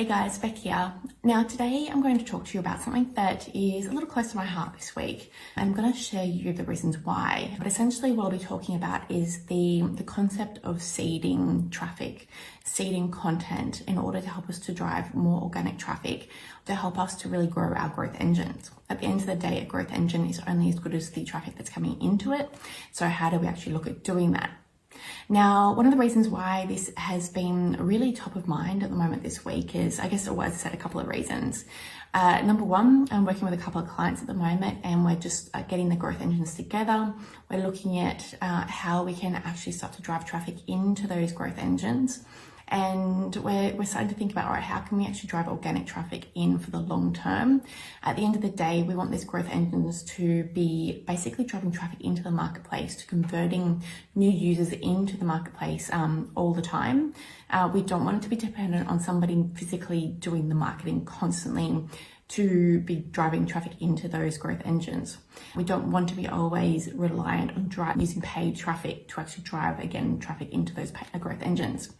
Hey guys, Beck here. Now today I'm going to talk to you about something that is a little close to my heart this week. I'm going to share you the reasons why, but essentially what I'll be talking about is the concept of seeding traffic, seeding content in order to help us to drive more organic traffic, to help us to really grow our growth engines. At the end of the day, a growth engine is only as good as the traffic that's coming into it. So how do we actually look at doing that? Now, one of the reasons why this has been really top of mind at the moment this week is, I guess, as I said, a couple of reasons. Number one, I'm working with a couple of clients at the moment and we're just getting the growth engines together. We're looking at how we can actually start to drive traffic into those growth engines. And we're starting to think about, all right, how can we actually drive organic traffic in for the long term? At the end of the day, we want these growth engines to be basically driving traffic into the marketplace, to converting new users into the marketplace all the time. We don't want it to be dependent on somebody physically doing the marketing constantly to be driving traffic into those growth engines. We don't want to be always reliant on using paid traffic to actually drive, again, traffic into those growth engines.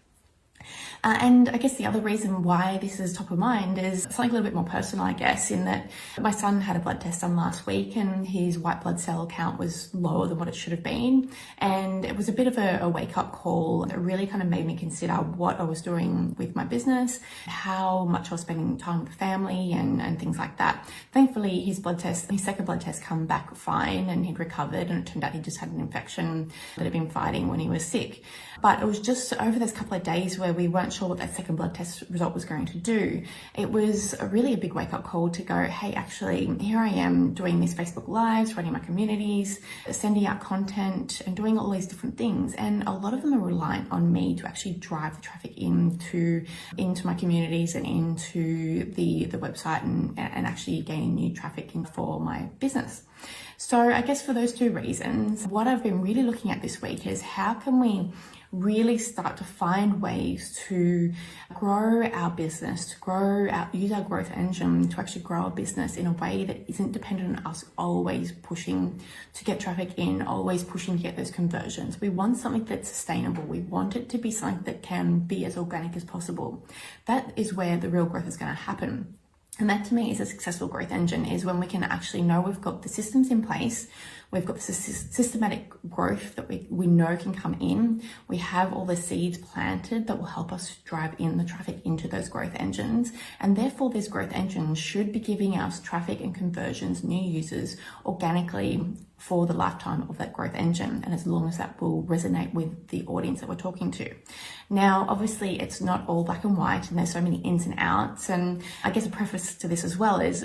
And I guess the other reason why this is top of mind is something a little bit more personal, I guess, in that my son had a blood test done last week and his white blood cell count was lower than what it should have been. And it was a bit of a wake-up call that really kind of made me consider what I was doing with my business, how much I was spending time with the family and things like that. Thankfully, his second blood test come back fine and he'd recovered, and it turned out he just had an infection that had been fighting when he was sick. But it was just over those couple of days where we weren't sure what that second blood test result was going to do. It was really a big wake-up call to go, hey, actually, here I am doing these Facebook Lives, running my communities, sending out content and doing all these different things. And a lot of them are reliant on me to actually drive the traffic into my communities and into the website and actually gaining new traffic in for my business. So I guess for those two reasons, what I've been really looking at this week is how can we really start to find ways to grow our business, use our growth engine to actually grow our business in a way that isn't dependent on us always pushing to get traffic in, always pushing to get those conversions. We want something that's sustainable. We want it to be something that can be as organic as possible. That is where the real growth is going to happen. And that to me is a successful growth engine, is when we can actually know we've got the systems in place, we've got the systematic growth that we know can come in, we have all the seeds planted that will help us drive in the traffic into those growth engines. And therefore, these growth engines should be giving us traffic and conversions, new users organically for the lifetime of that growth engine, and as long as that will resonate with the audience that we're talking to. Now, obviously, it's not all black and white, and there's so many ins and outs. And I guess a preface to this as well is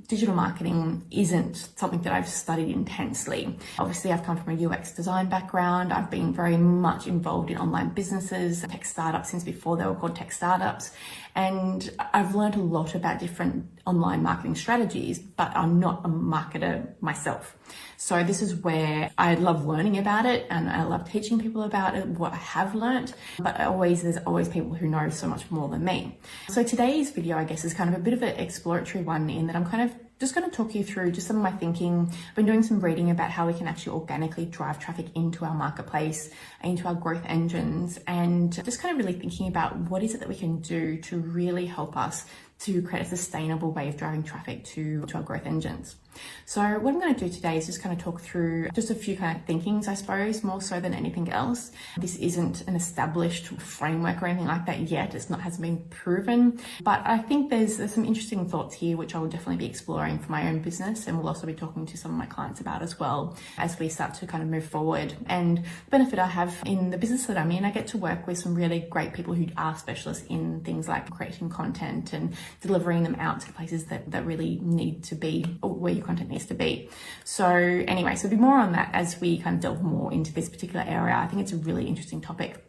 digital marketing isn't something that I've studied intensely. Obviously, I've come from a UX design background. I've been very much involved in online businesses, tech startups since before they were called tech startups. And I've learned a lot about different online marketing strategies, but I'm not a marketer myself. So this is where I love learning about it and I love teaching people about it, what I have learned, but there's always people who know so much more than me. So today's video, I guess, is kind of a bit of an exploratory one in that I'm kind of just going to talk you through just some of my thinking. I've been doing some reading about how we can actually organically drive traffic into our marketplace, into our growth engines, and just kind of really thinking about what is it that we can do to really help us to create a sustainable way of driving traffic to our growth engines. So what I'm going to do today is just kind of talk through just a few kind of thinkings, I suppose, more so than anything else. This isn't an established framework or anything like that yet. Hasn't been proven, but I think there's some interesting thoughts here, which I will definitely be exploring for my own business. And we'll also be talking to some of my clients about as well as we start to kind of move forward. And the benefit I have in the business that I'm in, I get to work with some really great people who are specialists in things like creating content and delivering them out to the places that really need to be, or where your content needs to be. So anyway, so there'll be more on that as we kind of delve more into this particular area. I think it's a really interesting topic.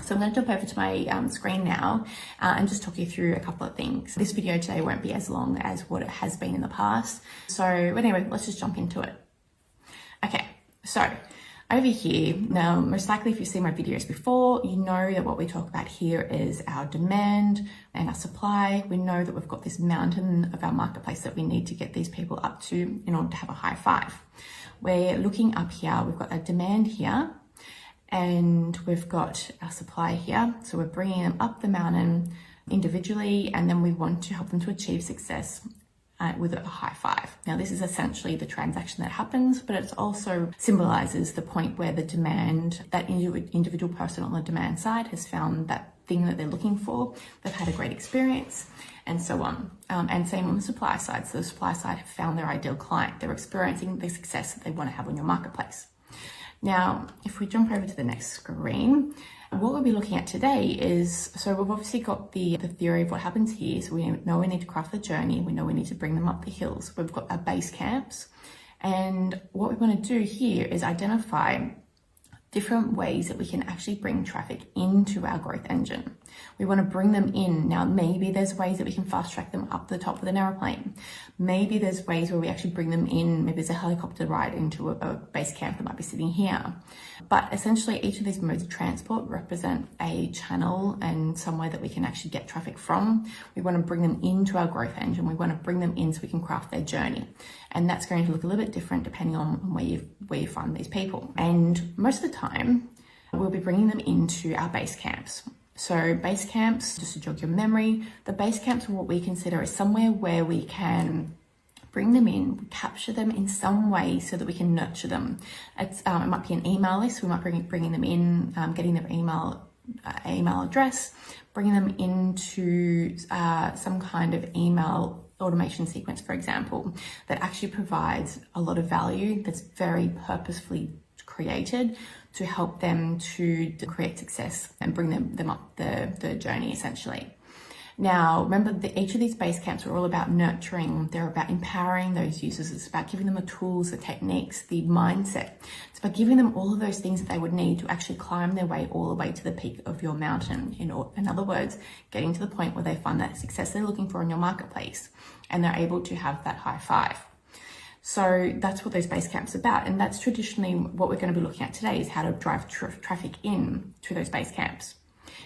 So I'm going to jump over to my screen now and just talk you through a couple of things. This video today won't be as long as what it has been in the past. So anyway, let's just jump into it. Okay, so over here, now most likely if you've seen my videos before, you know that what we talk about here is our demand and our supply. We know that we've got this mountain of our marketplace that we need to get these people up to in order to have a high five. We're looking up here, we've got our demand here, and we've got our supply here. So we're bringing them up the mountain individually, and then we want to help them to achieve success with a high five. Now, this is essentially the transaction that happens, but it also symbolizes the point where the demand, that individual person on the demand side has found that thing that they're looking for, they've had a great experience, and so on. And same on the supply side. So the supply side have found their ideal client. They're experiencing the success that they want to have on your marketplace. Now, if we jump over to the next screen, what we'll be looking at today is, so we've obviously got the theory of what happens here. So we know we need to craft the journey. We know we need to bring them up the hills. We've got our base camps. And what we want to do here is identify different ways that we can actually bring traffic into our growth engine. We want to bring them in. Now, maybe there's ways that we can fast track them up the top of an aeroplane. Maybe there's ways where we actually bring them in. Maybe there's a helicopter ride into a base camp that might be sitting here. But essentially, each of these modes of transport represent a channel and somewhere that we can actually get traffic from. We want to bring them into our growth engine. We want to bring them in so we can craft their journey. And that's going to look a little bit different depending on where you find these people. And most of the time, we'll be bringing them into our base camps. So base camps, just to jog your memory, the base camps are what we consider is somewhere where we can bring them in, capture them in some way so that we can nurture them. It might be an email list. We might bringing them in, getting their email address, bringing them into some kind of email automation sequence, for example, that actually provides a lot of value that's very purposefully created to help them to create success and bring them up the journey, essentially. Now, remember that each of these base camps are all about nurturing. They're about empowering those users. It's about giving them the tools, the techniques, the mindset. It's about giving them all of those things that they would need to actually climb their way all the way to the peak of your mountain. In other words, getting to the point where they find that success they're looking for in your marketplace and they're able to have that high five. So that's what those base camps are about. And that's traditionally what we're going to be looking at today, is how to drive traffic in to those base camps.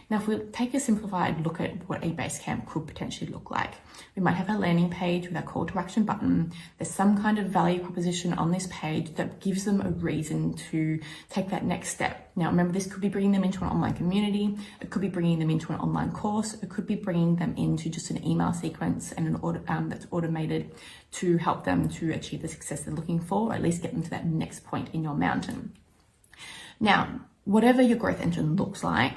Now, if we take a simplified look at what a base camp could potentially look like, we might have a landing page with our call to action button. There's some kind of value proposition on this page that gives them a reason to take that next step. Now, remember, this could be bringing them into an online community. It could be bringing them into an online course. It could be bringing them into just an email sequence and that's automated to help them to achieve the success they're looking for, or at least get them to that next point in your mountain. Now, whatever your growth engine looks like,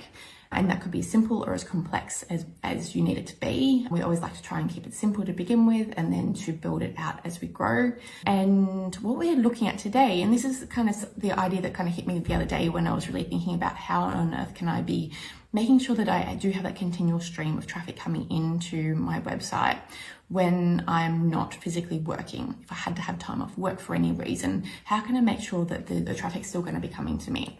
and that could be simple or as complex as you need it to be. We always like to try and keep it simple to begin with and then to build it out as we grow. And what we're looking at today, and this is kind of the idea that kind of hit me the other day when I was really thinking about how on earth can I be making sure that I do have that continual stream of traffic coming into my website when I'm not physically working. If I had to have time off work for any reason, how can I make sure that the traffic's still going to be coming to me?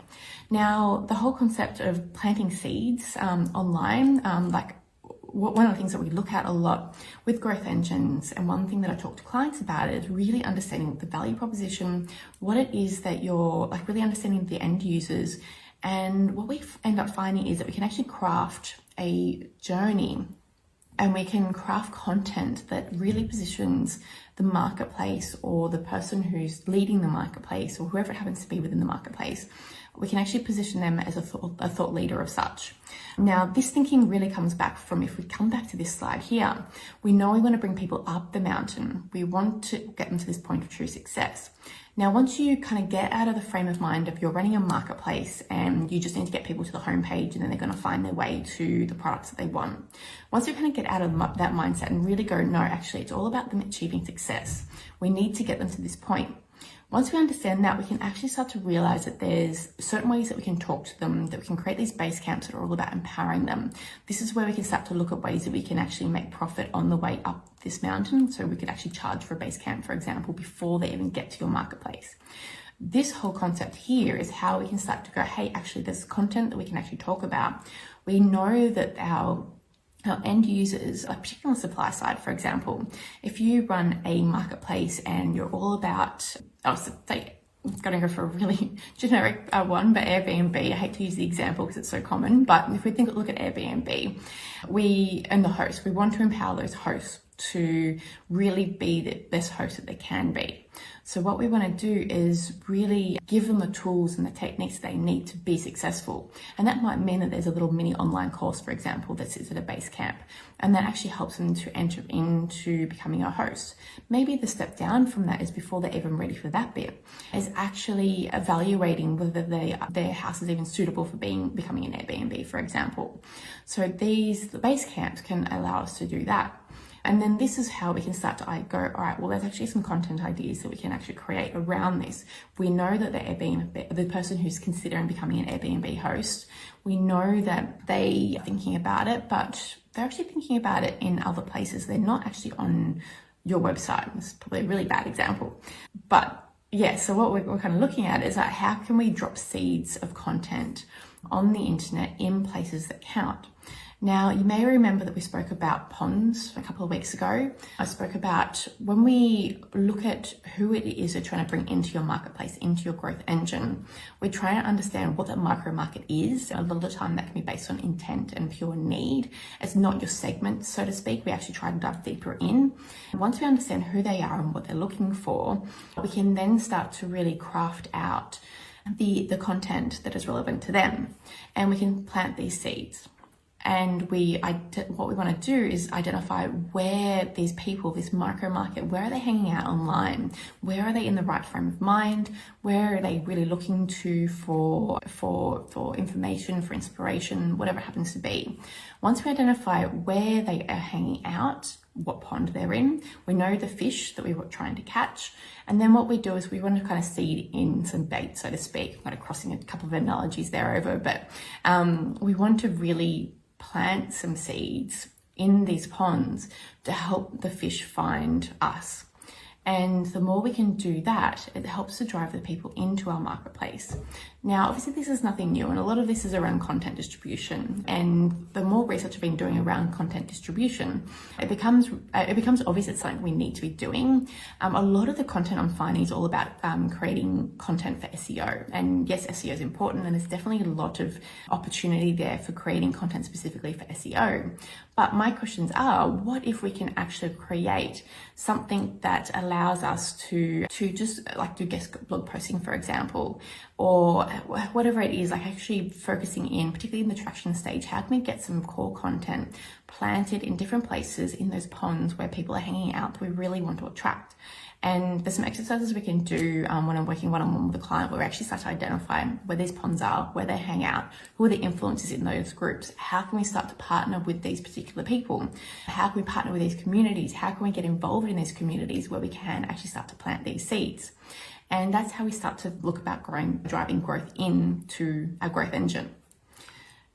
Now, the whole concept of planting seeds online, one of the things that we look at a lot with growth engines, and one thing that I talk to clients about, is really understanding the value proposition, what it is that you're really understanding the end users. And what we end up finding is that we can actually craft a journey, and we can craft content that really positions the marketplace or the person who's leading the marketplace or whoever it happens to be within the marketplace. We can actually position them as a thought leader of such. Now, this thinking really comes back from, if we come back to this slide here, we know we want to bring people up the mountain. We want to get them to this point of true success. Now, once you kind of get out of the frame of mind of you're running a marketplace and you just need to get people to the homepage and then they're going to find their way to the products that they want. Once you kind of get out of that mindset and really go, no, actually, it's all about them achieving success. We need to get them to this point. Once we understand that, we can actually start to realize that there's certain ways that we can talk to them, that we can create these base camps that are all about empowering them. This is where we can start to look at ways that we can actually make profit on the way up this mountain. So we could actually charge for a base camp, for example, before they even get to your marketplace. This whole concept here is how we can start to go, hey, actually, there's content that we can actually talk about. We know that our end users, particularly on the supply side, for example, if you run a marketplace and you're all about, I'm going to go for a really generic one, but Airbnb. I hate to use the example because it's so common, but if we look at Airbnb, and the host, we want to empower those hosts to really be the best host that they can be. So what we want to do is really give them the tools and the techniques they need to be successful. And that might mean that there's a little mini online course, for example, that sits at a base camp, and that actually helps them to enter into becoming a host. Maybe the step down from that is, before they're even ready for that bit, is actually evaluating whether their house is even suitable for becoming an Airbnb, for example. So the base camps can allow us to do that. And then this is how we can start to go, all right, well, there's actually some content ideas that we can actually create around this. We know that the person who's considering becoming an Airbnb host, we know that they are thinking about it, but they're actually thinking about it in other places. They're not actually on your website. This is probably a really bad example. But yeah, so what we're kind of looking at is that how can we drop seeds of content on the internet in places that count? Now, you may remember that we spoke about ponds a couple of weeks ago. I spoke about when we look at who it is you're trying to bring into your marketplace, into your growth engine, we're trying to understand what that micro market is. A lot of the time that can be based on intent and pure need. It's not your segment, so to speak. We actually try to dive deeper in. Once we understand who they are and what they're looking for, we can then start to really craft out the content that is relevant to them. And we can plant these seeds. And what we want to do is identify where these people, this micro market, where are they hanging out online? Where are they in the right frame of mind? Where are they really looking to for information, for inspiration, whatever it happens to be? Once we identify where they are hanging out, what pond they're in, we know the fish that we were trying to catch. And then what we do is we want to kind of seed in some bait, so to speak. I'm kind of crossing a couple of analogies there over, but we want to really plant some seeds in these ponds to help the fish find us. And the more we can do that, it helps to drive the people into our marketplace. Now, obviously, this is nothing new, and a lot of this is around content distribution. And the more research I've been doing around content distribution, it becomes obvious it's something we need to be doing. A lot of the content I'm finding is all about creating content for SEO. And yes, SEO is important, and there's definitely a lot of opportunity there for creating content specifically for SEO. But my questions are, what if we can actually create something that allows us to just like do guest blog posting, for example, or whatever it is, like actually focusing in, particularly in the traction stage, how can we get some core content planted in different places in those ponds where people are hanging out that we really want to attract? And there's some exercises we can do when I'm working one-on-one with a client, where we actually start to identify where these ponds are, where they hang out, who are the influencers in those groups, how can we start to partner with these particular people, how can we partner with these communities, how can we get involved in these communities where we can actually start to plant these seeds. And that's how we start to look about driving growth into our growth engine.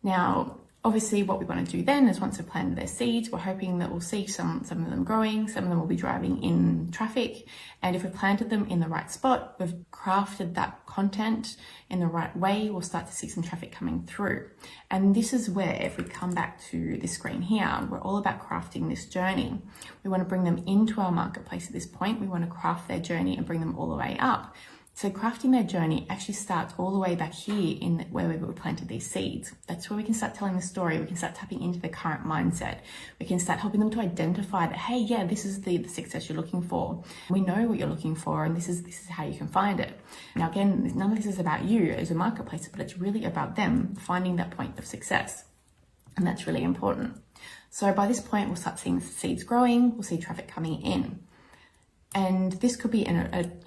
Now, obviously, what we want to do then is, once we've planted their seeds, we're hoping that we'll see some of them growing, some of them will be driving in traffic. And if we've planted them in the right spot, we've crafted that content in the right way, we'll start to see some traffic coming through. And this is where, if we come back to this screen here, we're all about crafting this journey. We want to bring them into our marketplace at this point. We want to craft their journey and bring them all the way up. So crafting their journey actually starts all the way back here in where we planted these seeds. That's where we can start telling the story. We can start tapping into their current mindset. We can start helping them to identify that, hey, yeah, this is the success you're looking for. We know what you're looking for, and this is how you can find it. Now, again, none of this is about you as a marketplace, but it's really about them finding that point of success. And that's really important. So by this point, we'll start seeing seeds growing. We'll see traffic coming in. And this could be in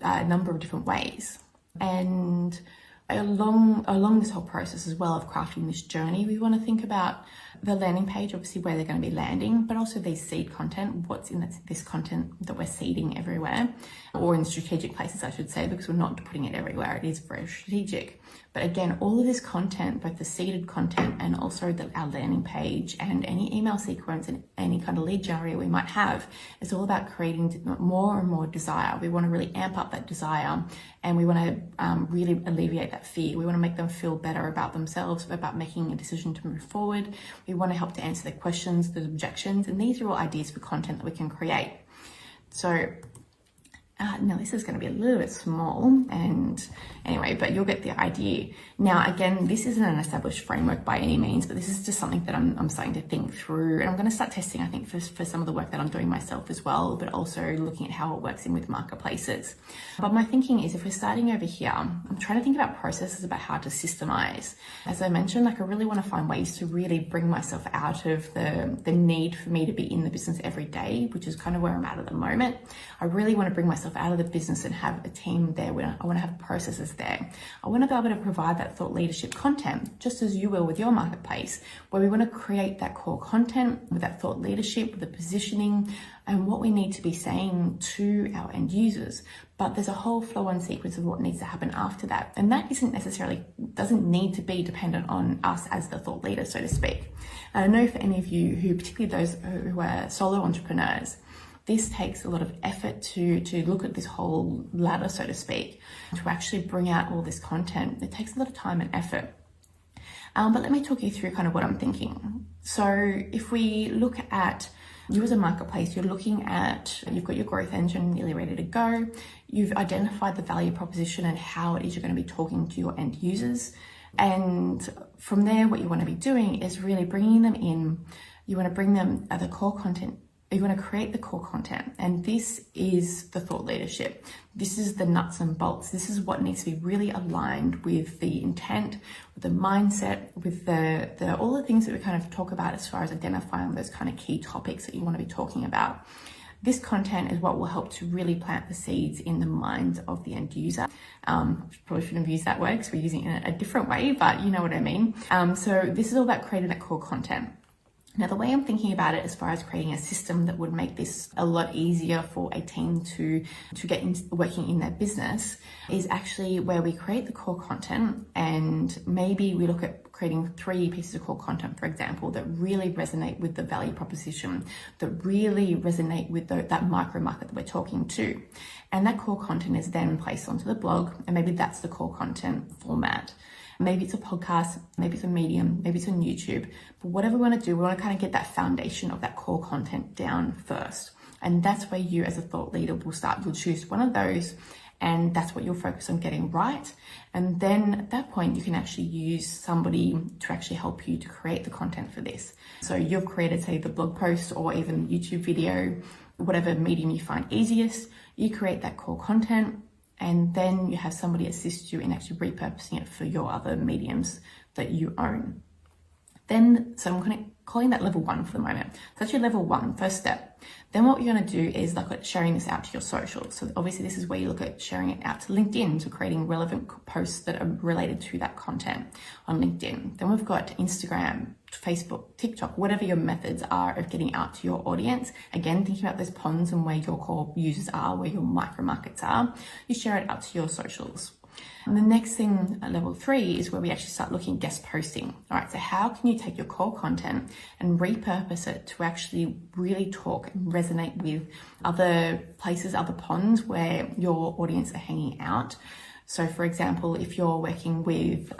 a number of different ways. And along this whole process as well of crafting this journey, we want to think about the landing page, obviously where they're going to be landing, but also these seed content, what's in this content that we're seeding everywhere, or in strategic places, I should say, because we're not putting it everywhere. It is very strategic. But again, all of this content, both the seeded content and also our landing page and any email sequence and any kind of lead generator we might have, is all about creating more and more desire. We want to really amp up that desire, and we want to really alleviate that fear. We want to make them feel better about themselves, about making a decision to move forward. We want to help to answer their questions, their objections, and these are all ideas for content that we can create. So Now this is going to be a little bit small, and anyway, but you'll get the idea. Now, again, this isn't an established framework by any means, but this is just something that I'm starting to think through, and I'm going to start testing, I think, for some of the work that I'm doing myself as well, but also looking at how it works in with marketplaces. But my thinking is, if we're starting over here, I'm trying to think about processes about how to systemize. As I mentioned, like, I really want to find ways to really bring myself out of the need for me to be in the business every day, which is kind of where I'm at the moment. I really want to bring myself out of the business and have a team there. I want to have processes there. I want to be able to provide that thought leadership content, just as you will with your marketplace, where we want to create that core content with that thought leadership, with the positioning and what we need to be saying to our end users. But there's a whole flow on sequence of what needs to happen after that. And that doesn't need to be dependent on us as the thought leader, so to speak. And I know for any of you who, particularly those who are solo entrepreneurs, this takes a lot of effort to look at this whole ladder, so to speak, to actually bring out all this content. It takes a lot of time and effort. But let me talk you through kind of what I'm thinking. So if we look at you as a marketplace, you've got your growth engine nearly ready to go. You've identified the value proposition and how it is you're going to be talking to your end users. And from there, what you want to be doing is really bringing them in. You want to bring them the core content. You want to create the core content, and this is the thought leadership. This is the nuts and bolts. This is what needs to be really aligned with the intent, with the mindset, with the all the things that we kind of talk about as far as identifying those kind of key topics that you want to be talking about. This content is what will help to really plant the seeds in the mind of the end user. Probably shouldn't have used that word because we're using it in a different way, but you know what I mean. So this is all about creating that core content. Now, the way I'm thinking about it as far as creating a system that would make this a lot easier for a team to get working in their business is actually where we create the core content, and maybe we look at creating 3 pieces of core content, for example, that really resonate with the value proposition, that really resonate with that micro market that we're talking to. And that core content is then placed onto the blog, and maybe that's the core content format. Maybe it's a podcast, maybe it's a Medium, maybe it's on YouTube. But whatever we want to do, we want to kind of get that foundation of that core content down first. And that's where you as a thought leader will start. You'll choose one of those, and that's what you'll focus on getting right. And then at that point, you can actually use somebody to actually help you to create the content for this. So you've created, say, the blog post or even the YouTube video, whatever medium you find easiest. You create that core content, and then you have somebody assist you in actually repurposing it for your other mediums that you own. So I'm kind of calling that level 1 for the moment. So that's your level 1, first step. Then what you're going to do is look at sharing this out to your socials. So obviously this is where you look at sharing it out to LinkedIn, so creating relevant posts that are related to that content on LinkedIn. Then we've got Instagram, Facebook, TikTok, whatever your methods are of getting out to your audience. Again, thinking about those ponds and where your core users are, where your micro markets are, you share it out to your socials. And the next thing at level 3 is where we actually start looking at guest posting. All right, so how can you take your core content and repurpose it to actually really talk and resonate with other places, other ponds where your audience are hanging out? So for example, if you're working with,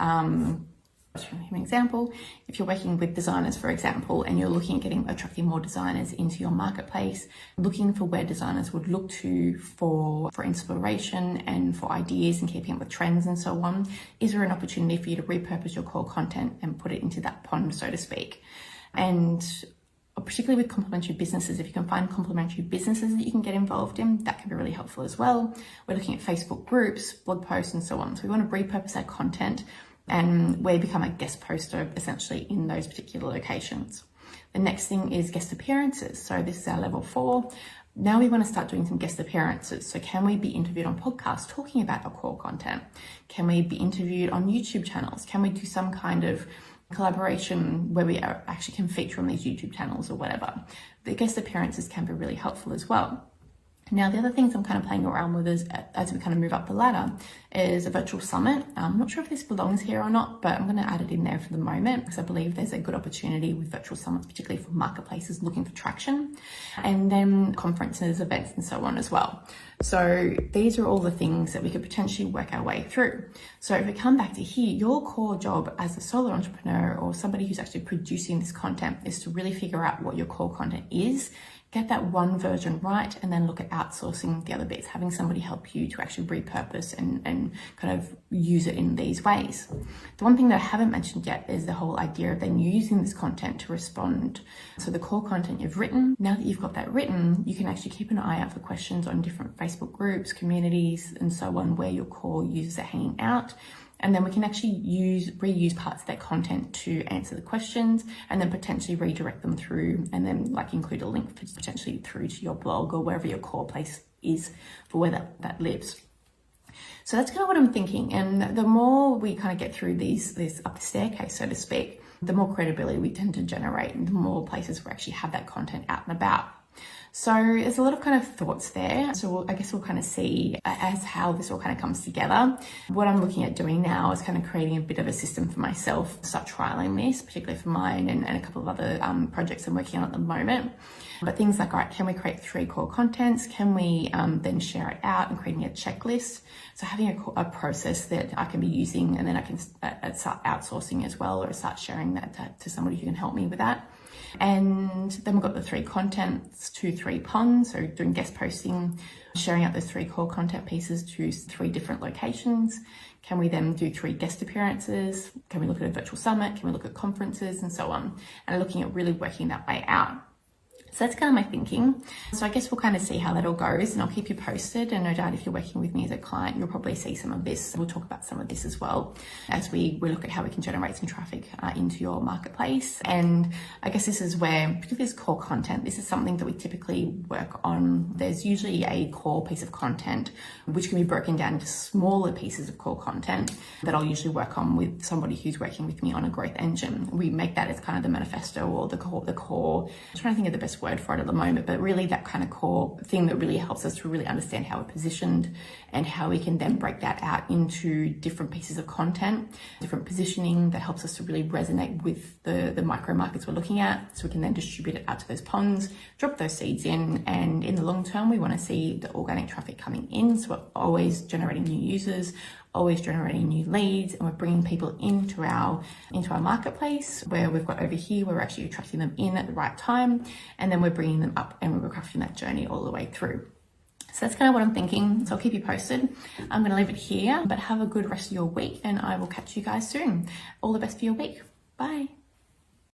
if you're working with designers, for example, and you're looking at attracting more designers into your marketplace, looking for where designers would look to for inspiration and for ideas and keeping up with trends and so on, is there an opportunity for you to repurpose your core content and put it into that pond, so to speak? And particularly with complementary businesses, if you can find complementary businesses that you can get involved in, that can be really helpful as well. We're looking at Facebook groups, blog posts, and so on. So we want to repurpose our content, and we become a guest poster essentially in those particular locations. The next thing is guest appearances. So this is our level 4. Now we want to start doing some guest appearances. So can we be interviewed on podcasts talking about our core content? Can we be interviewed on YouTube channels? Can we do some kind of collaboration where we actually can feature on these YouTube channels or whatever? The guest appearances can be really helpful as well. Now, the other things I'm kind of playing around with as we kind of move up the ladder is a virtual summit. I'm not sure if this belongs here or not, but I'm going to add it in there for the moment because I believe there's a good opportunity with virtual summits, particularly for marketplaces looking for traction, and then conferences, events, and so on as well. So these are all the things that we could potentially work our way through. So if we come back to here, your core job as a solo entrepreneur or somebody who's actually producing this content is to really figure out what your core content is. get that one version right, and then look at outsourcing the other bits, having somebody help you to actually repurpose and kind of use it in these ways. The one thing that I haven't mentioned yet is the whole idea of then using this content to respond. So the core content you've written, now that you've got that written, you can actually keep an eye out for questions on different Facebook groups, communities, and so on, where your core users are hanging out. And then we can actually reuse parts of that content to answer the questions, and then potentially redirect them through, and then like include a link potentially through to your blog or wherever your core place is for where that lives. So that's kind of what I'm thinking. And the more we kind of get through this up the staircase, so to speak, the more credibility we tend to generate, and the more places we actually have that content out and about. So there's a lot of kind of thoughts there. So I guess we'll kind of see as how this all kind of comes together. What I'm looking at doing now is kind of creating a bit of a system for myself, start trialing this, particularly for mine and a couple of other projects I'm working on at the moment. But things like, all right, can we create 3 core contents? Can we then share it out and creating a checklist? So having a process that I can be using, and then I can start outsourcing as well, or start sharing that to somebody who can help me with that. And then we've got the 3 contents to 3 ponds, so doing guest posting, sharing out those 3 core content pieces to 3 different locations. Can we then do 3 guest appearances? Can we look at a virtual summit? Can we look at conferences and so on? And looking at really working that way out. So that's kind of my thinking. So I guess we'll kind of see how that all goes, and I'll keep you posted. And no doubt if you're working with me as a client, you'll probably see some of this. We'll talk about some of this as well as we look at how we can generate some traffic into your marketplace. And I guess this is where, particularly this core content, this is something that we typically work on. There's usually a core piece of content which can be broken down into smaller pieces of core content that I'll usually work on with somebody who's working with me on a growth engine. We make that as kind of the manifesto or the core. I'm trying to think of the best word for it at the moment, but really that kind of core thing that really helps us to really understand how we're positioned and how we can then break that out into different pieces of content, different positioning that helps us to really resonate with the micro markets we're looking at, so we can then distribute it out to those ponds, drop those seeds in, and in the long term we want to see the organic traffic coming in, so we're always generating new users, always generating new leads, and we're bringing people into our marketplace, where we've got over here, we're actually attracting them in at the right time, and then we're bringing them up and we're crafting that journey all the way through. So that's kind of what I'm thinking. So I'll keep you posted. I'm going to leave it here, but have a good rest of your week, and I will catch you guys soon. All the best for your week. Bye.